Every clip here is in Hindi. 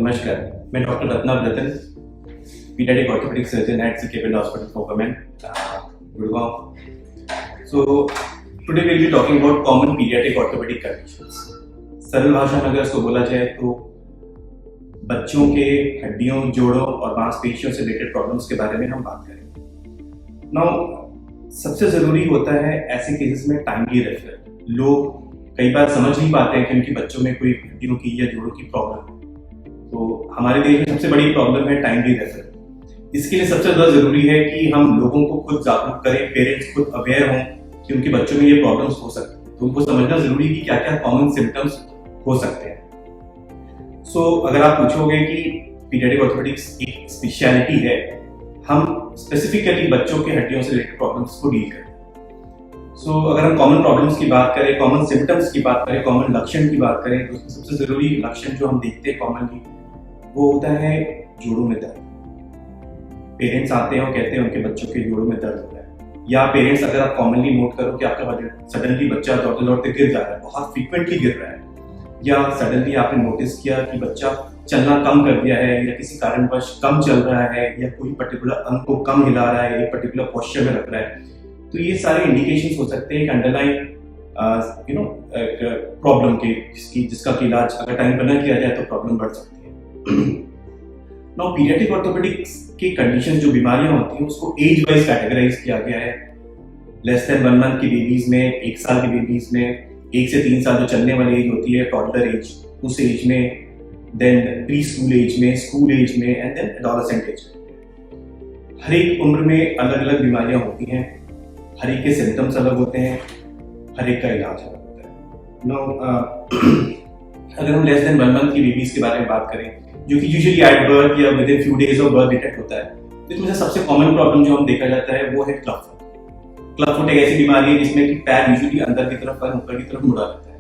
नमस्कार, मैं doctor Ratna paediatric orthopaedic surgeon at 𝐚𝐻𝐭 hospital for women, Gurgaon. So today we'll be talking about common pediatric orthopedic conditions. सरल भाषा में अगर इसको बोला जाए तो बच्चों के हड्डियों, जोड़ों और मांसपेशियों से रिलेटेड प्रॉब्लम्स के बारे में हम बात करेंगे. नाउ सबसे जरूरी होता है ऐसे केसेस में टाइमली रेफरल. लोग कई बार समझ नहीं पाते हैं कि उनके बच्चों में कोई हड्डियों की या जोड़ों की प्रॉब्लम है. तो हमारे देश में सबसे बड़ी प्रॉब्लम है टाइमली रेफरल. इसके लिए सबसे ज्यादा जरूरी है कि हम लोगों को खुद जागरूक करें, पेरेंट्स खुद अवेयर हों कि उनके बच्चों में ये प्रॉब्लम्स हो सकती हैं. तो उनको समझना जरूरी है कि क्या क्या कॉमन सिम्टम्स हो सकते हैं. सो अगर आप पूछोगे कि पीडियाट्रिक ऑर्थोपेडिक्स एक स्पेशलिटी है, हम स्पेसिफिकली बच्चों के हड्डियों से रिलेटेड प्रॉब्लम्स को डील करते हैं. सो अगर हम कॉमन प्रॉब्लम्स की बात करें, कॉमन सिम्टम्स की बात करें, कॉमन लक्षण की बात करें, तो उसमें सबसे जरूरी लक्षण जो हम देखते हैं कॉमनली वो होता है जोड़ों में दर्द. पेरेंट्स आते हैं और कहते हैं उनके बच्चों के जोड़ों में दर्द हो रहा है. या पेरेंट्स अगर आप कॉमनली नोट करो कि आपका सडनली बच्चा दौड़ते दौड़ते गिर जा रहा है, बहुत फ्रीक्वेंटली गिर रहा है, या सडनली आपने नोटिस किया कि बच्चा चलना कम कर दिया है या किसी कारणवश कम चल रहा है या कोई पर्टिकुलर अंग को कम हिला रहा है, एक पर्टिकुलर पोस्चर में रख रहा है, तो ये सारे इंडिकेशंस हो सकते हैं कि अंडरलाइन प्रॉब्लम के जिसका इलाज अगर टाइम पर न किया जाए तो प्रॉब्लम बढ़ सकती है. नाउ पीडियाट्रिक ऑर्थोपेडिक्स की कंडीशन जो बीमारियां होती हैं उसको एज वाइज कैटेगराइज किया गया है. लेस देन 1 मंथ की बेबीज में, 1 साल की बेबीज में, 1 से 3 साल जो चलने वाली एज होती है टॉडलर एज, उस एज में, देन प्री स्कूल एज में, स्कूल एज में, एंड देन एडोलेसेंट एज में. हर एक उम्र में अलग अलग बीमारियां होती हैं, हर एक के सिम्टम्स अलग होते हैं, हर एक का इलाज अलग होता है. नाउ अगर हम लेस देन 1 मंथ की बेबीज के बारे में बात करें जो कि यूजुअली एट बर्थ या with in few days of birth detect होता है, तो इसमें से सबसे कॉमन प्रॉब्लम जो हम देखा जाता है वो है क्लब फुट. क्लब फुट एक ऐसी बीमारी है जिसमें कि पैर यूजुअली अंदर की तरफ और ऊपर की तरफ मुड़ा रहता है.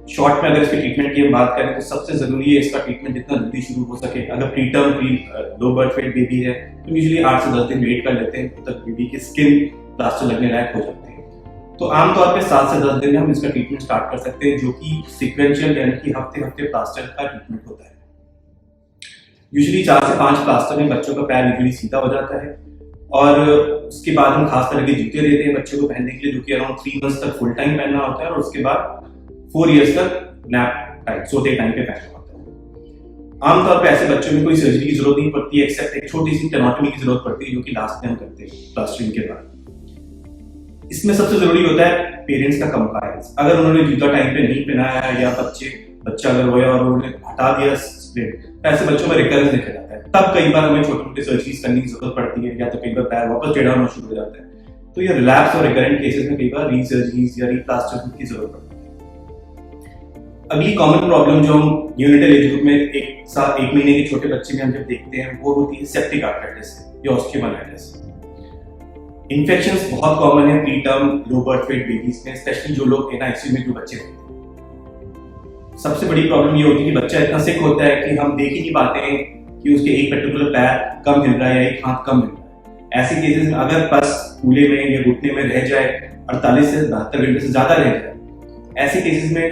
शॉर्ट में अगर इसके ट्रीटमेंट की हम बात करें तो सबसे जरूरी है इसका ट्रीटमेंट जितना जल्दी शुरू हो सके. अगर pre low birth weight baby है तो यूजुअली 8 से 10 दिन वेट कर लेते हैं तब तक बेबी की स्किन प्लास्टर लगने लायक हो जाते हैं. तो आमतौर पे 7 से 10 दिन में हम इसका ट्रीटमेंट स्टार्ट कर सकते हैं, जो कि सीक्वेंशियल यानी कि हफ्ते हफ्ते प्लास्टर का ट्रीटमेंट होता है. यूजुअली 4 से 5 प्लास्टर में बच्चों का पैर यूजुअली सीधा हो जाता है और उसके बाद हम खास तरह के जूते देते हैं बच्चों को पहनने के लिए, जो कि अराउंड 3 मंथ्स तक फुल टाइम पहनना होता है और उसके बाद 4 इयर्स तक नैप टाइम, सोते टाइम पे पहनना होता है. आमतौर पे ऐसे बच्चों में कोई सर्जरी की जरूरत नहीं पड़ती है, एक्सेप्ट एक छोटी सी टेनोटमी की जरूरत पड़ती है जो कि लास्ट में हम करते हैं प्लास्टरिंग के बाद. इसमें सबसे जरूरी होता है पेरेंट्स का कंप्लायंस. अगर उन्होंने जूता टाइम पे नहीं पहनाया या बच्चा अगर रोया और उन्होंने हटा दिया स्प्लिट, तो ऐसे बच्चों में रिकरेंस देखा जाता है. तब कई बार हमें छोटे मोटे सर्जरीज करने की जरूरत पड़ती है या तो कई बार पैर वापस टेढ़ा होना शुरू हो जाता है. तो ये रिलैप्स और रिकरेंट केसेस में कई बार रीसर्जरीज या रीप्लास्टर की जरूरत पड़ती है. अगली कॉमन प्रॉब्लम जो हम यूनिटल एज ग्रुप में 1 महीने के छोटे बच्चे में हम जब देखते हैं वो होती है सेप्टिक आर्थराइटिस या ऑस्टियोमाइलाइटिस. इन्फेक्शंस बहुत कॉमन है pre term low birth weight babies में, स्पेशली जो लोग एनआईसीयू में जो बच्चे रहते हैं. सबसे बड़ी प्रॉब्लम ये होती है कि बच्चा इतना सिक होता है कि हम देख ही नहीं पाते हैं कि उसके एक पर्टिकुलर पैर कम हिल रहा है या एक हाथ कम हिल रहा है. ऐसे केसेस में अगर पस फूले में या घुटने में रह जाए 48 से 72 घंटे से ज्यादा रह जाए, ऐसे केसेस में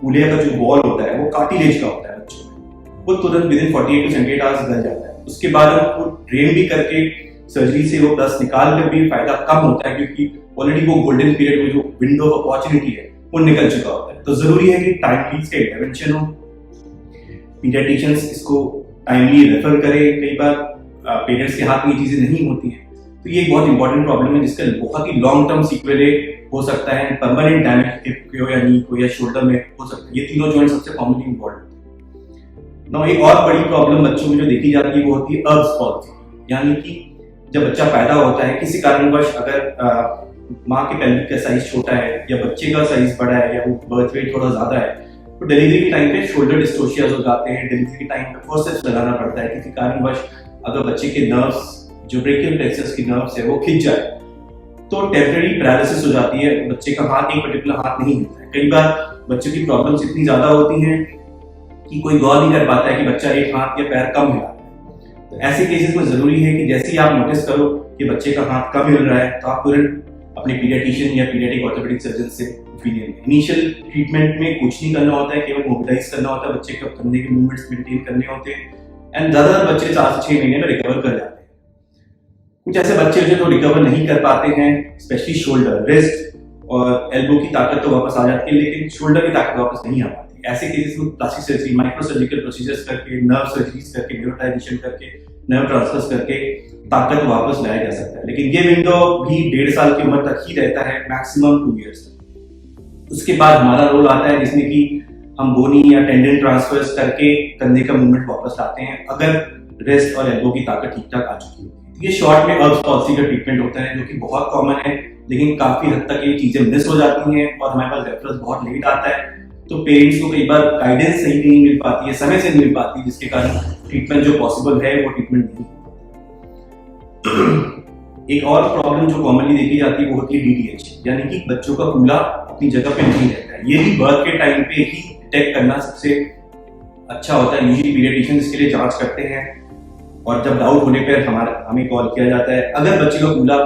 फूले का जो बॉल होता है वो कार्टिलेज का होता है बच्चों में, वो तुरंत विद इन 48 to 78 आवर्स गल जाता है. उसके बाद हम उसको ड्रेन भी करके सर्जरी से वो प्लस निकाल कर भी फायदा कम होता है क्योंकि ऑलरेडी वो गोल्डन पीरियड में जो विंडो ऑफ अपॉर्चुनिटी है वो निकल चुका होता है. तो जरूरी है कि टाइमली इसका इंटरवेंशन हो, पीडियाट्रिशियंस इसको टाइमली रेफर करें. कई बार पेरेंट्स के हाथ में ये चीजें नहीं होती हैं, तो ये एक बहुत इंपॉर्टेंट प्रॉब्लम है जिसका बहुत ही लॉन्ग टर्म सीक्वेले हो सकता है. परमानेंट डैमेज हिप को या नी को या शोल्डर में हो सकता है. ये तीनों जॉइंट सबसे कॉमनली इन्वॉल्व होते हैं. नाउ एक और बड़ी प्रॉब्लम बच्चों में जो देखी जाती है वो होती है अर्ब्स पॉल्सी, यानी कि जब बच्चा पैदा होता है किसी कारणवश अगर माँ के पेल्विक का साइज छोटा है या बच्चे का साइज बड़ा है या वो बर्थ वेट थोड़ा ज्यादा है, तो डिलीवरी के टाइम पे शोल्डर डिस्टोशियाज हो जाते हैं. डिलीवरी के टाइम पे फोर्सेप्स लगाना पड़ता है किसी कारणवश. अगर बच्चे के नर्व्स जो ब्रेकियल प्लेक्सस की नर्व्स है वो खिंच जाए तो टेम्परेरी पैरालिसिस हो जाती है, बच्चे का हाथ एक पर्टिकुलर हाथ नहीं हिलता है. कई बार बच्चों की प्रॉब्लम्स इतनी ज्यादा होती हैं कि कोई गौर नहीं कर पाता है कि बच्चा एक हाथ या पैर कम हिला. तो ऐसे केसेस में जरूरी है कि जैसे ही आप नोटिस करो कि बच्चे का हाथ कम हिल रहा है तो आप तुरंत अपने पीडियाट्रिशियन या पीडियाट्रिक ऑर्थोपेडिक सर्जन से ओपिनियन। इनिशियल ट्रीटमेंट में कुछ नहीं करना होता है, केवल मोबिलाइज करना होता है, बच्चे के कंधे के मूवमेंट्स मेंटेन करने होते हैं एंड ज्यादातर बच्चे 4 से 6 महीने में रिकवर कर जाते हैं। कुछ ऐसे बच्चे जो रिकवर नहीं कर पाते हैं, स्पेशली शोल्डर, रिस्ट और एल्बो की ताकत तो वापस आ जाती है लेकिन शोल्डर की ताकत वापस नहीं आ पाती। ऐसे केसेस में plastic surgery, micro surgical procedures करके, नर्व सर्जरीज करके, न्यूरोटाइजेशन करके, नर्व ट्रांसफर्स करके ताकत वापस लाया जा सकता है। लेकिन ये विंडो भी 1.5 साल की उम्र तक ही रहता है, मैक्सिमम 2 इयर्स तक। उसके बाद हमारा रोल आता है जिसमें कि हम बोनी या टेंडन ट्रांसफर्स करके कंधे का मूवमेंट वापस लाते हैं अगर रिस्ट और एल्बो की ताकत ठीक ठाक आ चुकी है। ये शॉर्ट में अर्ब्स पॉलिसी का ट्रीटमेंट होता है जो कि बहुत कॉमन है, लेकिन काफी हद तक ये चीजें मिस हो जाती हैं और हमारे पास रेफरेंस बहुत लेट आता है, तो पेरेंट्स को कई बार गाइडेंस सही नहीं मिल पाती है, समय से नहीं मिल पाती, जिसके कारण ट्रीटमेंट जो पॉसिबल है वो ट्रीटमेंट नहीं। एक और प्रॉब्लम जो कॉमनली देखी जाती है वो होती है डीडीएच, यानी कि बच्चों का कूला अपनी जगह पे नहीं रहता है। ये भी बर्थ के टाइम पे ही डिटेक्ट करना सबसे अच्छा होता है। यूजुअली पीडियाट्रिशियन इसके लिए जांच करते हैं और जब डाउट होने पर हमें कॉल किया जाता है। अगर बच्चे का कूला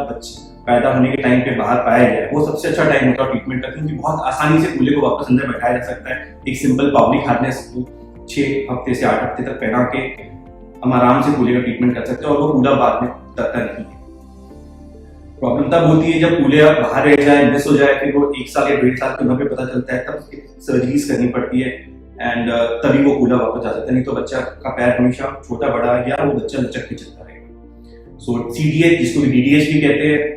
पैदा होने के टाइम पे बाहर पाया जाए, वो सबसे अच्छा टाइम होता है ट्रीटमेंट का, क्योंकि बहुत आसानी से कूले को वापस अंदर बैठाया जा सकता है। एक सिंपल पब्लिक हार्नेस 6 हफ्ते से 8 हफ्ते तक पहना के हम आराम से कूले का ट्रीटमेंट कर सकते हैं और वो कूला बाद में उतरता नहीं है। प्रॉब्लम तब होती है जब कूले बाहर रह जाए, मिस हो जाए, फिर वो 1 साल या 1.5 साल की उम्र पे पता चलता है, तब सर्जरीज करनी पड़ती है एंड तभी वो कूला वापस आ जाता है। नहीं तो बच्चा का पैर हमेशा छोटा बड़ा या वो बच्चा लचक के चलता रहेगा। सो सीडीएच, जिसको डीडीएच भी कहते हैं,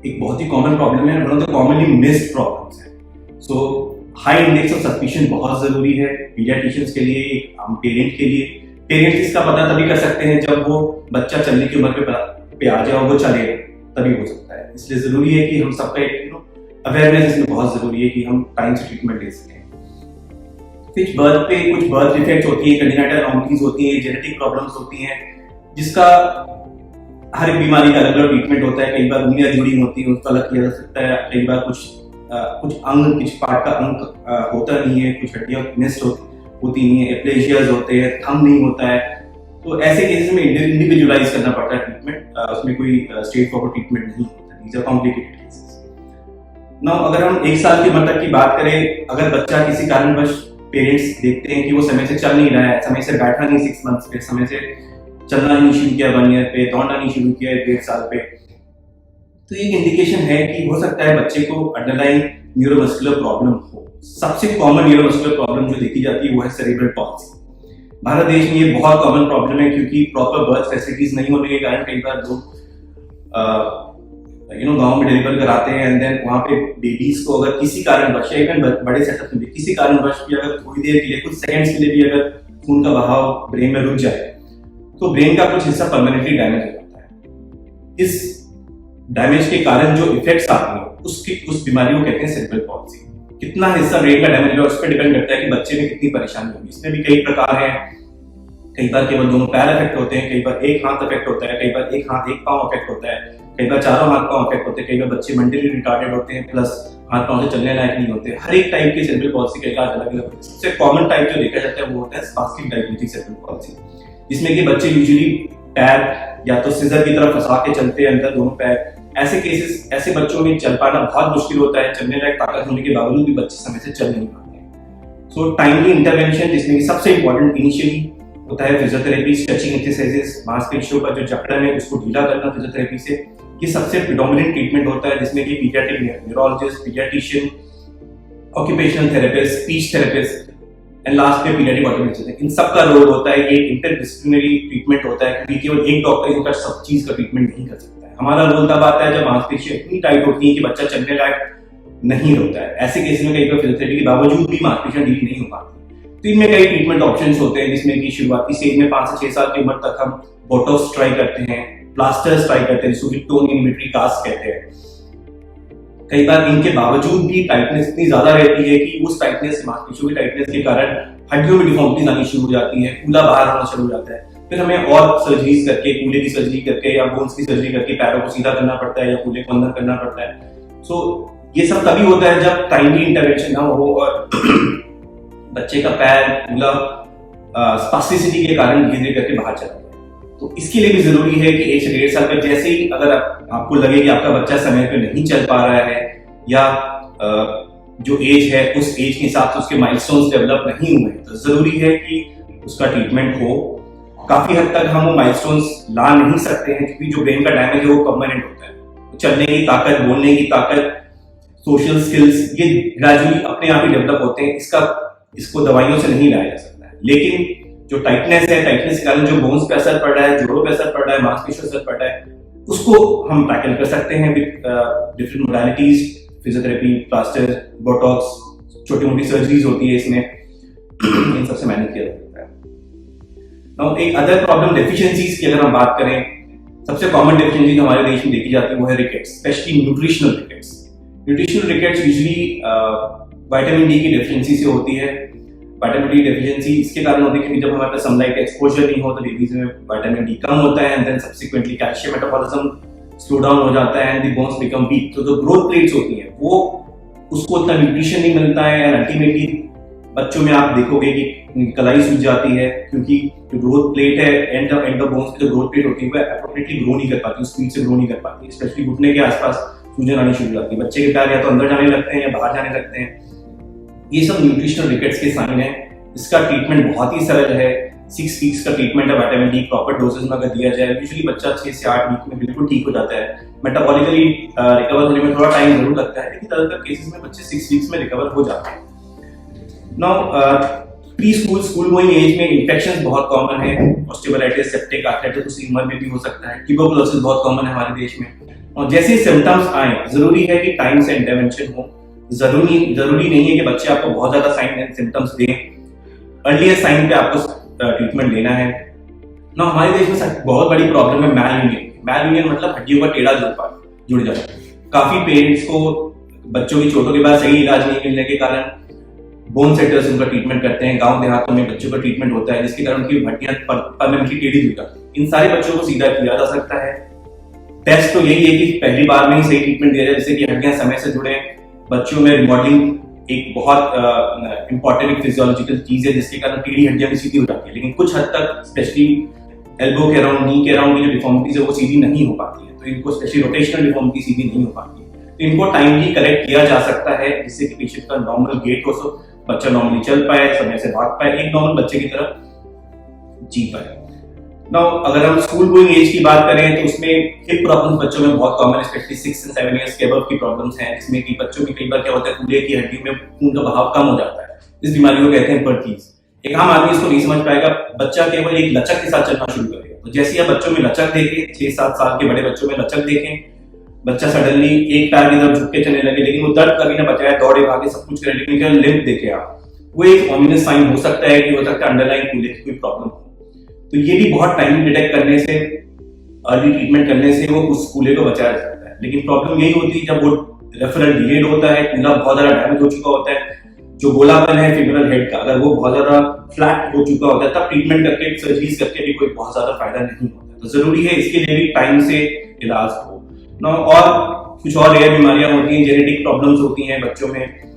एक बहुत ही कॉमन प्रॉब्लम है, one of the commonly missed problems है। सो हाई इंडेक्स ऑफ सस्पिशन बहुत जरूरी है पीडियाट्रिशियंस के लिए, एक आम पेरेंट के लिए। पेरेंट्स इसका पता तभी कर सकते हैं जब वो बच्चा चलने की उम्र पे आ जाए और वो चले, तभी हो सकता है। इसलिए जरूरी है कि हम सबका अवेयरनेस इसमें बहुत जरूरी है कि हम टाइम से ट्रीटमेंट ले सकें। कुछ बर्थ डिफेक्ट्स होती है, कंजेनिटल एनोमलीज होती है, जेनेटिक प्रॉब्लम्स होती हैं, जिसका हर एक बीमारी का अलग अलग ट्रीटमेंट होता है। कई बार उंगलियां जुड़ी होती हैं, उसका अलग किया जा सकता है। कई बार कुछ अंग, कुछ पार्ट का अंग होता नहीं है, कुछ हड्डियां मिस्ड होती नहीं है, एप्लेजियाज होते हैं, थंब नहीं होता है। तो ऐसे केसेस में इंडिविजुअलाइज करना पड़ता है ट्रीटमेंट, उसमें कोई स्ट्रेट फॉरवर्ड ट्रीटमेंट नहीं होता। These are complicated cases. Now अगर हम 1 साल की उम्र तक की बात करें, अगर बच्चा किसी कारणवश पेरेंट्स देखते हैं कि वो समय से चल नहीं रहा है, समय से बैठा नहीं 6 मंथ्स पे, समय से चलना नहीं शुरू किया 1 ईयर पे, दौड़ना नहीं शुरू किया 1.5 साल पे, तो एक इंडिकेशन है कि हो सकता है बच्चे को अंडरलाइन न्यूरोमस्कुलर प्रॉब्लम हो। सबसे कॉमन न्यूरोमस्कुलर प्रॉब्लम जो देखी जाती है वो है सेरेब्रल पॉल्सी। भारत देश में ये बहुत कॉमन प्रॉब्लम है, क्योंकि प्रॉपर बर्थ फैसिलिटीज नहीं होने के कारण कई बार लोग गांव में डिलीवर कराते हैं एंड देन वहां पे बेबीज को अगर किसी कारणवश या इवन बड़े सेटअप में किसी कारणवश भी अगर थोड़ी देर के लिए, कुछ सेकंड्स के लिए भी अगर खून का बहाव ब्रेन में रुक जाए, तो ब्रेन का कुछ हिस्सा परमानेंटली डैमेज हो जाता है। इस डैमेज के कारण जो इफेक्ट्स आते हैं उस बीमारी को कहते हैं सेरेब्रल पॉल्सी। कितना हिस्सा ब्रेन का डैमेज है उस पर डिपेंड करता है कि बच्चे में कितनी परेशानी होगी। इसमें भी कई प्रकार हैं, कई बार केवल दोनों पैर अफेक्ट होते हैं, कई बार एक हाथ अफेक्ट होता है, कई बार एक हाथ एक पांव अफेक्ट होता है, कई बार चारों हाथ पांव अफेक्ट होते हैं, कई बार बच्चे मेंटली रिटार्डेड होते हैं प्लस हाथ पांव से चलने लायक नहीं होते। हर एक टाइप के सेरेब्रल पॉल्सी का इलाज अलग अलग होता है। सबसे कॉमन टाइप जो देखा जाता है वो होता है स्पास्टिक डायबिलिटिक सेरेब्रल पॉल्सी, जिसमें कि बच्चे यूजुअली पैर या तो सिजर की तरफ फंसा के चलते हैं अंदर दोनों पैर। ऐसे बच्चों में चल पाना बहुत मुश्किल होता है, चलने लायक ताकत होने के बावजूद भी बच्चे समय से चल नहीं पाते हैं। सो टाइमली इंटरवेंशन, जिसमें सबसे इंपॉर्टेंट इनिशियली होता है फिजियोथेरेपी, स्ट्रेचिंग एक्सरसाइजेस, मांसपेशियों का जो जकड़न है उसको ढीला करना फिजियोथेरेपी से। ये सबसे प्रिडोमिनेंट ट्रीटमेंट होता है, जिसमें कि paediatric neurologist, paediatrician, occupational therapist, speech therapist and last पे पीडियाट्रिक ऑर्थोपेडिस्ट, इन सब का रोल होता है। ये इंटरडिसिप्लिनरी ट्रीटमेंट होता है, क्योंकि केवल एक डॉक्टर इनका सब चीज का ट्रीटमेंट नहीं कर सकता है। हमारा रोल तब आता है जब मांसपेशियां इतनी टाइट होती है कि बच्चा चलने लायक नहीं होता है। ऐसे केस में कई बार फिजियोथेरेपी के बावजूद भी मांसपेशियां ढीली नहीं हो पाती। तो इनमें कई ट्रीटमेंट ऑप्शंस होते हैं, जिसमें कि शुरुआती स्टेज में 5 से 6 साल की उम्र तक हम बोटॉक्स ट्राई करते हैं, प्लास्टर्स ट्राई करते हैं, जिसको टोन इनहिबिटरी कास्ट कहते हैं। कई बार इनके बावजूद भी टाइटनेस इतनी ज्यादा रहती है कि उस टाइटनेस, मांसपेशियों की टाइटनेस के कारण हड्डियों में डिफॉर्मिटीज आनी शुरू हो जाती है, कूला बाहर आना शुरू हो जाता है। फिर हमें और सर्जरीज करके, कूले की सर्जरी करके या बोन्स की सर्जरी करके पैरों को सीधा करना पड़ता है या कूले को अंदर करना पड़ता है। सो ये सब तभी होता है जब टाइमली इंटरवेंशन ना हो और बच्चे का पैर, कूला स्पास्टिसिटी के कारण धीरे धीरे करके बाहर चला जाए। तो इसके लिए भी जरूरी है कि 1 से 1.5 साल का जैसे ही अगर आपको लगे कि आपका बच्चा समय पे नहीं चल पा रहा है या जो एज है उस एज के हिसाब से उसके माइलस्टोन्स डेवलप नहीं हुए, तो जरूरी है कि उसका ट्रीटमेंट हो। काफी हद तक हम वो माइलस्टोन्स ला नहीं सकते हैं क्योंकि जो ब्रेन का डैमेज है वो परमानेंट होता है। चलने की ताकत, बोलने की ताकत, सोशल स्किल्स, ये ग्रेजुअली अपने आप ही डेवलप होते हैं। इसको दवाइयों से नहीं लाया जा सकता है। लेकिन जो टाइटनेस है, टाइटनेस के कारण जो बोन्स पे असर पड़ रहा है, जोड़ों पे असर पड़ रहा है, मांसपेशियों पे असर पड़ रहा है, उसको हम टैकल कर सकते हैं with different modalities, physiotherapy, plaster, Botox, छोटी मोटी सर्जरीज होती है इसमें, इन सबसे मैनेज किया जा सकता है। नाउ एक अदर प्रॉब्लम डेफिशिएंसीज की अगर हम बात करें, सबसे कॉमन डेफिशिएंसी जो हमारे देश में देखी जाती है वो है rickets, specially nutritional rickets. Nutritional rickets usually vitamin D की डेफिशिएंसी से होती है। विटामिन डी डेफिशिएंसी इसके कारण होती है क्योंकि जब हमारे पास सनलाइट एक्सपोजर नहीं हो तो बेबीज में विटामिन डी कम होता है, and then subsequently calcium metabolism slow down हो जाता है and the bones become weak. तो जो ग्रोथ प्लेट्स होती हैं वो उसको उतना न्यूट्रिशन नहीं मिलता है, एंड अल्टीमेटली बच्चों में आप देखोगे कि कलाई सूज जाती है क्योंकि जो ग्रोथ प्लेट है, एंड ऑफ बोन्स की जो ग्रोथ प्लेट होती है वो एप्रोप्रिएटली ग्रो नहीं कर पाती, स्पीड से ग्रो नहीं कर पाती, स्पेशली घुटने के आसपास सूजन आनी शुरू हो जाती है। बच्चे के पैर या तो अंदर जाने लगते हैं या बाहर जाने लगते हैं। ये सब न्यूट्रिशनल रिकेट्स के साइन है। इसका ट्रीटमेंट बहुत ही सरल है। 6 वीक्स का ट्रीटमेंट है विटामिन डी प्रॉपर डोजेस में अगर दिया जाए, यूजुअली बच्चा 6 से 8 वीक में बिल्कुल ठीक हो जाता है। मेटाबॉलिकली रिकवर होने में थोड़ा टाइम जरूर लगता है, लेकिन ज्यादातर केसेस में बच्चे 6 वीक्स में रिकवर हो जाते हैं। Now pre school, school going age में इन्फेक्शंस बहुत कॉमन है। ऑस्टियोलाइटिस, सेप्टिक आर्थराइटिस उसी उम्र में भी हो सकता है। ट्यूबरकुलोसिस बहुत कॉमन है हमारे देश में। और जैसे सिम्टम्स आए, जरूरी है कि टाइम से इंटरवेंशन हो। जरूरी नहीं है कि बच्चे आपको बहुत ज्यादा साइन एंड सिम्टम्स दें। अर्लीस्ट साइन पे आपको ट्रीटमेंट लेना है ना। हमारे देश में बहुत बड़ी प्रॉब्लम है मैल मतलब हड्डियों का टेढ़ा जुड़ जाना। काफी पेरेंट्स को बच्चों की चोटों के बाद सही इलाज नहीं मिलने के कारण बोन सेटर्स उनका ट्रीटमेंट करते हैं। गांव देहातों में बच्चों का ट्रीटमेंट होता है जिसके कारण उनकी हड्डियां परमानेंटली टेढ़ी जुड़ जाती हैं। इन सारे बच्चों को सीधा किया जा सकता है। टेस्ट तो यही है कि पहली बार में ही सही ट्रीटमेंट दिया जाए जिससे कि हड्डियां समय से जुड़े। बच्चों में रिमॉडलिंग एक बहुत इंपॉर्टेंट फिजियोलॉजिकल चीज है जिसके कारण टेढ़ी हड्डियां भी सीधी हो जाती है, लेकिन कुछ हद तक स्पेशली एल्बो के अराउंड, नी के अराउंड की जो डिफॉर्मिटीज है वो सीधी नहीं हो पाती है। तो इनको स्पेशली रोटेशनल डिफॉर्मिटी सीधी नहीं हो पाती है, तो इनको टाइमली करेक्ट किया जा सकता है जिससे कि पेशेंट का नॉर्मल गेट हो, सो बच्चा नॉर्मली चल पाए, समय से भाग पाए, एक नॉर्मल बच्चे की तरह जी पाए। नाउ अगर हम स्कूल गोइंग एज की बात करें तो उसमें हिप प्रॉब्लम्स बच्चों में बहुत कॉमन है, स्पेशली 6 से 7 इयर्स के अबव की प्रॉब्लम्स हैं, जिसमें कि बच्चों में कई बार क्या होता है कूल्हे की हड्डी में खून का बहाव कम हो जाता है। इस बीमारी को कहते हैं परटीज। एक आम आदमी इसको नहीं समझ पाएगा, बच्चा केवल एक लचक के साथ चलना शुरू करेगा। तो जैसे आप बच्चों में लचक देखें, 6-7 साल के बड़े बच्चों में लचक देखें, बच्चा सडनली एक पैर की तरफ झुक के चलने लगे, लेकिन वो दर्द कभी ना बचाए, दौड़े भागे सब कुछ करे, लेकिन लिम्प देखे आप, वो एक ऑमिनस साइन हो सकता है कि हो सकता है अंडरलाइन कूल्हे की कोई प्रॉब्लम हो। तो ये भी बहुत टाइमली डिटेक्ट करने से, अर्ली ट्रीटमेंट करने से वो उस कूल्हे को बचाया जा सकता है। लेकिन प्रॉब्लम यही होती है जब वो रेफरल डिलेड होता है, कूल्हा बहुत ज्यादा डैमेज हो चुका होता है, जो गोलापन है फिब्रल हेड का अगर वो बहुत ज्यादा फ्लैट हो चुका होता है, तब ट्रीटमेंट करके, सर्जरीज करके भी कोई बहुत ज्यादा फायदा नहीं होता। तो जरूरी है इसके लिए भी टाइम से इलाज हो ना। और कुछ और रेयर बीमारियां होती हैं, जेनेटिक प्रॉब्लम्स होती हैं बच्चों में,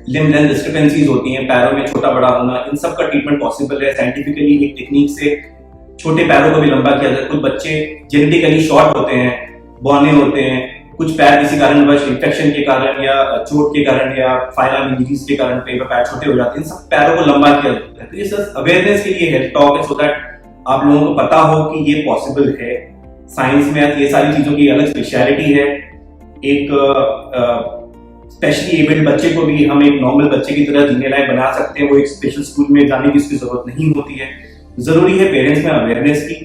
लिम्ब लेंथ डिस्क्रिपेंसीज होती हैं, पैरों में छोटा बड़ा होना, इन सब का ट्रीटमेंट पॉसिबल है। साइंटिफिकली एक टेक्निक से छोटे पैरों को भी लंबा किया जाता है। कुछ बच्चे जेनेटिकली शॉर्ट होते हैं, बौने होते हैं, कुछ पैर किसी कारणवश इन्फेक्शन के कारण या चोट के कारण या फाइलम इंजरीज के कारण पैर छोटे हो जाते हैं, इन सब पैरों को लंबा किया जाता है। तो ये सब अवेयरनेस के लिए हेल्थ टॉक है, सो दैट आप लोगों को पता हो कि ये पॉसिबल है। साइंस में ये सारी चीजों की अलग स्पेशलिटी है। एक स्पेशली एबल्ड बच्चे को भी हम एक नॉर्मल बच्चे की तरह जीने लायक बना सकते हैं, वो एक स्पेशल स्कूल में जाने की उसकी जरूरत नहीं होती है। जरूरी है पेरेंट्स में अवेयरनेस की।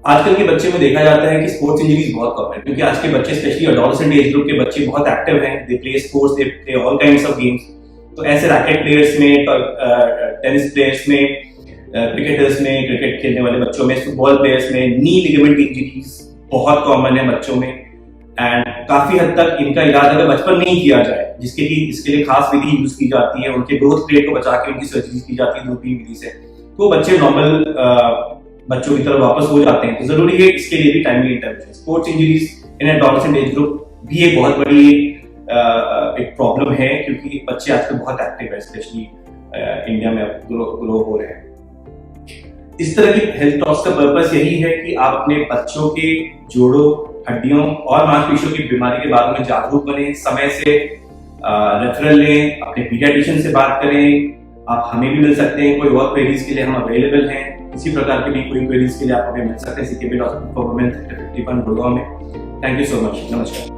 आजकल के बच्चे में देखा जाता है कि स्पोर्ट्स इंजरीज बहुत कम है, क्योंकि आज के बच्चे स्पेशली एडोलेसेंट एज ग्रुप के बच्चे बहुत एक्टिव हैं, they play sports, they play all kinds of games. तो ऐसे रैकेट प्लेयर्स में, टेनिस प्लेयर्स में, क्रिकेटर्स में, क्रिकेट खेलने वाले बच्चों में, फुटबॉल प्लेयर्स में नी लिगामेंट इंजरीज बहुत कॉमन है बच्चों में। एंड काफी हद तक इनका इलाज अगर बचपन में ही किया जाए, इसके लिए खास विधि यूज की जाती है, उनके ग्रोथ प्लेट को बचा के उनकी सर्जरी की जाती है दूरबीन विधि से, तो बच्चे नॉर्मल बच्चों की तरह वापस हो जाते हैं। तो जरूरी है इसके लिए भी टाइमली इंटरवेंशन। स्पोर्ट्स इंजरीज इन एडोलेसेंट एज ग्रुप भी एक बहुत बड़ी एक प्रॉब्लम है, क्योंकि बच्चे आजकल बहुत एक्टिव है, स्पेशली इंडिया में ग्रो हो रहे हैं। इस तरह की हेल्थ टॉक्स का पर्पस यही है कि आप अपने बच्चों के जोड़ों, हड्डियों और मांसपेशियों की बीमारी के बारे में जागरूक बने, समय से रेफरल लें, अपने पीडियाट्रिशियन से बात करें। आप हमें भी मिल सकते हैं, कोई और क्वेरीज के लिए हम अवेलेबल हैं। किसी प्रकार के भी कोई क्वेरीज के लिए आप हमें मिल सकते हैं CKB hospital for women 51 Gurgaon में। Thank you so much. नमस्कार।